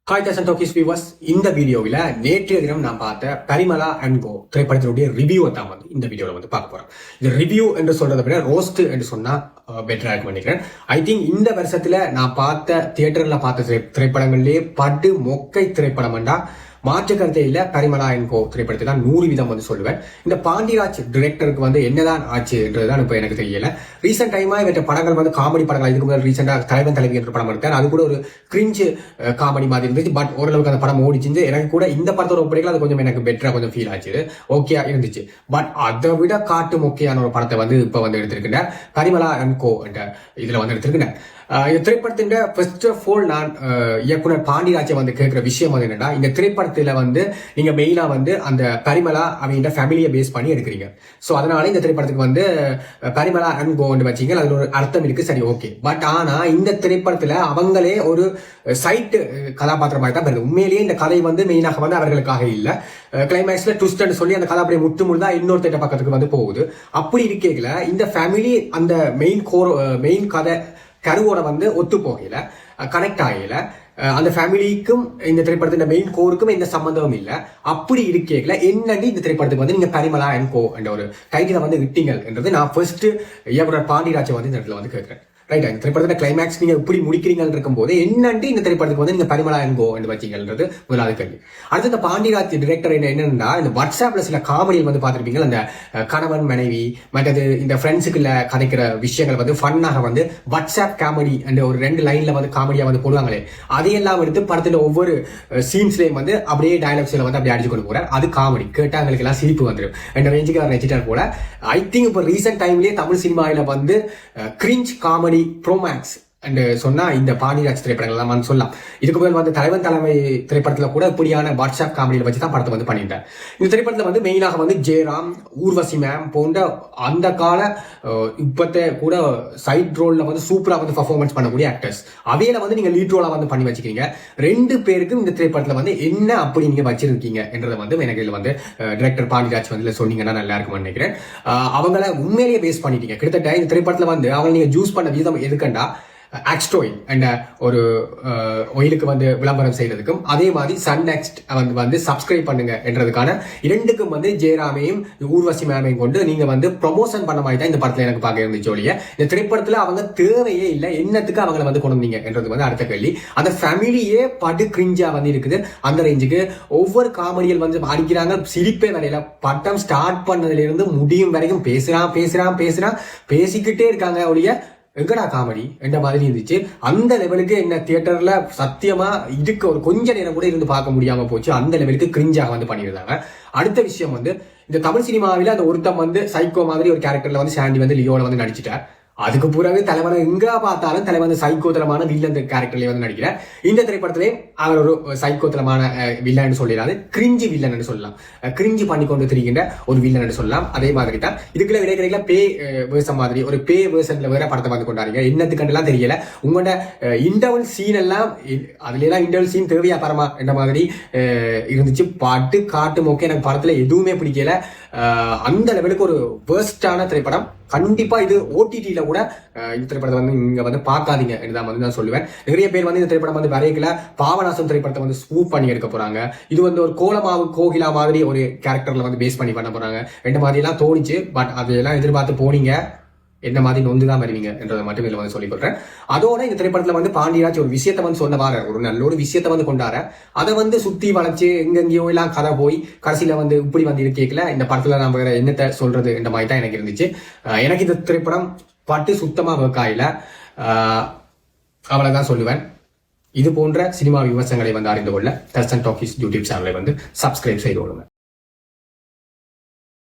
Hi Darshan talkies viewers, இந்த வீடியோவில் நேற்றைய தினம் நான் பார்த்த பரிமளா அண்ட் கோ திரைப்படத்தினுடைய ரிவ்யூவை தான் வந்து இந்த வீடியோவில் வந்து பார்க்க போறோம். இது ரிவ்யூ என்று சொல்றதை விட ரோஸ்ட் என்று சொன்னா பெட்டரா இருக்கும் நினைக்கிறேன். ஐ திங்க் இந்த வருஷத்துல நான் பார்த்த தியேட்டர்ல பார்த்த திரைப்படங்கள்லயே படு மொக்கை திரைப்படம்டா மாற்று கருத்தை இல்ல பரிமளா அண்ட் கோ திரைப்படத்தை தான் 100% வந்து சொல்லுவேன். இந்த பாண்டிராஜ் டிரெக்டருக்கு வந்து என்னதான் ஆச்சுன்றதுதான் இப்ப எனக்கு தெரியல. ரீசெண்ட் டைமா இவற்ற படங்கள் வந்து காமெடி படங்கள், இதுக்கு முதல் ரீசெண்டா தலைவன் தலைவி என்ற படம் எடுத்தார். அது கூட ஒரு கிரிஞ்சு காமெடி மாதிரி இருந்துச்சு. பட் ஓரளவுக்கு அந்த படம் ஓடிச்சு. எனக்கு கூட இந்த படத்தோட ஒப்படைகள் அது கொஞ்சம் எனக்கு பெட்டரா கொஞ்சம் ஃபீல் ஆச்சு, ஓகே இருந்துச்சு. பட் அதை விட காட்டு மொக்கையான ஒரு படத்தை வந்து இப்ப வந்து எடுத்திருக்கின்றேன். பரிமளா அண்ட் கோ என்ற இதுல வந்து எடுத்திருக்கின்றேன். இந்த திரைப்படத்தின் ஃபர்ஸ்ட் ஆஃப் ஆல் நான் இயக்குனர் பாண்டிராஜை வந்து கேட்கிற விஷயம் வந்து என்னன்னா, இந்த திரைப்படத்துல வந்து நீங்க மெயினா வந்து அந்த பரிமளா அவங்க ஃபேமிலியை பேஸ் பண்ணி எடுக்கிறீங்க. சோ அதனால இந்த திரைப்படத்துக்கு வந்து பரிமளா அண்ட் கோ வச்சீங்க, அதுல ஒரு அர்த்தம் இருக்கு, சரி ஓகே. பட் ஆனா இந்த திரைப்படத்துல அவங்களே ஒரு சைட் கதாபாத்திரமாக தான் வருது. உண்மையிலேயே இந்த கதை வந்து மெயினாக வந்து அவர்களுக்காக இல்ல. கிளைமேக்ஸ்ல ட்விஸ்ட் சொல்லி அந்த கதை அப்படியே முட்டுமுழுதா இன்னொரு திட்ட பக்கத்துக்கு வந்து போகுது. அப்படி இருக்கேல இந்த ஃபேமிலி அந்த மெயின் கதை கருவோட வந்து ஒத்து போகல, கனெக்ட் ஆகல. அந்த ஃபேமிலிக்கும் இந்த திரைப்படத்தின் மெயின் கோருக்கும் எந்த சம்பந்தமும் இல்ல. அப்படி இருக்கேல என்னன்னு இந்த திரைப்படத்துக்கு வந்து நீங்க பரிமளா அண்ட் கோ என்ற ஒரு டைட்டில வந்து விட்டீங்கள் என்றது நான் ஃபர்ஸ்ட் இயக்குனர் பாண்டிராஜை வந்து இந்த இடத்துல வந்து கேட்கிறேன். ரைட், இந்த திரைப்படத்துல கிளைமேக்ஸ் நீங்க இப்படி முடிக்கிறீங்கன்னு இருக்கும் போது என்னன்ட்டு இந்த திரைப்படத்துக்கு வந்து நீங்க பரிமளா அண்ட் கோ என்று வச்சீங்கன்றது முதலாவது கேள்வி. அடுத்து இந்த பாண்டிராஜ் டிரெக்டர் என்னன்னா, இந்த வாட்ஸ்அப்ல சில காமெடியில் வந்து பார்த்திருப்பீங்க, அந்த கணவன் மனைவி மற்றது இந்த ஃப்ரெண்ட்ஸுக்குள்ள கதைக்கிற விஷயங்கள் வந்து ஃபன்னாக வந்து வாட்ஸ்அப் காமெடி அண்ட் ஒரு 2 லைன்ல வந்து காமெடியா வந்து போடுவாங்களே, அதையெல்லாம் எடுத்து படத்துல ஒவ்வொரு சீன்ஸ்லயும் வந்து அப்படியே டயலாக்ஸ்ல வந்து அப்படியே அடிச்சு கொண்டு போறாரு. அது காமெடி கேட்டா அவங்களுக்கு எல்லாம் சிரிப்பு வந்துடும் என்ற ரேஞ்சுக்கு அவர் நெச்சிட்டார் போல. ஐ திங்க் இப்போ ரீசெண்ட் டைம்லயே தமிழ் சினிமாவில வந்து கிரிஞ்ச் காமெடி ப்ரோமேக்ஸ் அண்ட் சொன்னா இந்த பாண்டிராஜ் திரைப்படங்கள் தான் சொல்லலாம். இதுக்கு முதல் வந்து தலைவன் தலைமை திரைப்படத்துல கூட இப்படியான வாட்ஸ்அப் காமெடியில வச்சு தான் படத்தை வந்து பண்ணிட்டார். இந்த திரைப்படத்துல வந்து மெயினாக வந்து ஜெயராம், ஊர்வசி மேம் போன்ற அந்த கால இப்பத்த கூட சைட் ரோல்ல வந்து சூப்பரா வந்து பர்ஃபார்மன்ஸ் பண்ணக்கூடிய ஆக்டர்ஸ் அவையில வந்து நீங்க லீட் ரோலா வந்து பண்ணி வச்சுக்கிறீங்க. 2 பேருக்கும் இந்த திரைப்படத்துல வந்து என்ன அப்படி நீங்க வச்சிருக்கீங்க என்றதை வந்து எனக்கு இதுல வந்து டைரக்டர் பாண்டிராஜ் வந்து சொன்னீங்கன்னா நல்லா இருக்கும்னு நினைக்கிறேன். அவங்கள உண்மையிலேயே பேஸ் பண்ணிட்டீங்க. கிட்டத்தட்ட இந்த திரைப்படத்துல வந்து அவங்க நீங்க ஜூஸ் பண்ண விதம் எதுக்கண்டா ஆக்ஸ்டோயில் அண்ட் ஒரு ஒயிலுக்கு வந்து விளம்பரம் செய்யறதுக்கும், அதே மாதிரி சன் நெக்ஸ்ட் வந்து சப்ஸ்கிரைப் பண்ணுங்க என்றதுக்கான 2க்கும் வந்து ஜெயராமையும் ஊர்வசி மேமையும் கொண்டு நீங்க வந்து ப்ரொமோஷன் பண்ண மாதிரி தான் இந்த படத்துல எனக்கு பார்க்க இருந்துச்சு ஒழிய இந்த திரைப்படத்துல அவங்க தேவையே இல்லை, என்னத்துக்கு அவங்களை வந்து கொண்டு வந்தீங்க என்றது வந்து அடுத்த கேள்வி. அந்த ஃபேமிலியே படு கிரிஞ்சா வந்து இருக்குது. அந்த ரேஞ்சுக்கு ஒவ்வொரு காமெடிகள் வந்து அடிக்கிறாங்க, சிரிப்பே வரையில. பட்டம் ஸ்டார்ட் பண்ணதுல இருந்து முடியும் வரைக்கும் பேசிக்கிட்டே இருக்காங்க ஒழிய எங்கடா காமெடி என்ற மாதிரி இருந்துச்சு. அந்த லெவலுக்கு என்ன தியேட்டர்ல சத்தியமா இதுக்கு ஒரு கொஞ்ச நேரம் கூட இருந்து பார்க்க முடியாம போச்சு. அந்த லெவலுக்கு கிரிஞ்சாக வந்து பண்ணியிருந்தாங்க. அடுத்த விஷயம் வந்து இந்த தமிழ் சினிமாவில அந்த ஒருத்தம் வந்து சைக்கோ மாதிரி ஒரு கேரக்டர்ல வந்து சாண்டி வந்து லியோல வந்து நடிச்சிட்டார். அதுக்கு பிறகு தலைவனை எங்க பார்த்தாலும் தலைவன் சைக்கோத்தலமான வில்லன் கேரக்டர்ல வந்து நடிக்கிறார். இந்த திரைப்படத்திலே அவர் ஒரு சைக்கோத்தலமான வில்லன் சொல்லிடாது, கிரிஞ்சி வில்லன் சொல்லலாம். கிரிஞ்சி பண்ணி கொண்டு திரிகின்ற ஒரு வில்லன் சொல்லலாம். அதே மாதிரி தான் இதுக்குள்ள விடைக்கிற பே வேர்ஷன் மாதிரி ஒரு பே வேர்ஷன்ல வேற படத்தை வந்து கொண்டாடுங்க. என்னத்துக்கெல்லாம் தெரியல. உங்களோட இன்டர்வல் சீன் எல்லாம் அதுல எல்லாம் இன்டர்வல் சீன் தேவையா பரமா என்ற மாதிரி இருந்துச்சு. பாட்டு காட்டு மோக்கே எனக்கு படத்துல எதுவுமே பிடிக்கல. அந்த லெவலுக்கு ஒரு வேர்ஸ்டான திரைப்படம். கண்டிப்பா இது ஓடிடியில கூட இந்த திரைப்படத்தை வந்து இங்க வந்து பார்க்காதீங்க என்றுதான் வந்து நான் சொல்லுவேன். நிறைய பேர் வந்து இந்த திரைப்படம் வந்து வரையல பாவநாசம் திரைப்படத்தை வந்து ஸ்கூப் பண்ணி எடுக்க போறாங்க. இது வந்து ஒரு கோலமாவு கோகிலா மாதிரி ஒரு கேரக்டர்ல வந்து பேஸ் பண்ணி பண்ண போறாங்க என்ற மாதிரி எல்லாம் தோணிச்சு. பட் அதெல்லாம் எதிர்பார்த்து போனீங்க, என்ன மாதிரி நொந்துதான் வருவீங்க என்றதை மட்டும் இதுல வந்து சொல்லிக் கொடுறேன். அதோட இந்த திரைப்படத்துல வந்து பாண்டியராஜ் ஒரு விஷயத்த வந்து சொன்னவாறு ஒரு நல்ல ஒரு விஷயத்த வந்து கொண்டார, அதை வந்து சுத்தி வளைச்சு எங்கெங்கயோ எல்லாம் கதை போய் கடைசியில வந்து இப்படி வந்து இருக்கேக்கல இந்த படத்துல நம்ம வேற என்னத்தை சொல்றது என்ற மாதிரி தான் எனக்கு இருந்துச்சு. எனக்கு இந்த திரைப்படம் பாட்டு சுத்தமா வெக்காயில அவ்வளவுதான் சொல்லுவேன். இது போன்ற சினிமா விமர்சனங்களை வந்து அறிந்து கொள்ள தர்ஷன் டாக்கிஸ் யூடியூப் சேனலை வந்து சப்ஸ்கிரைப் செய்து கொள்ளுங்க.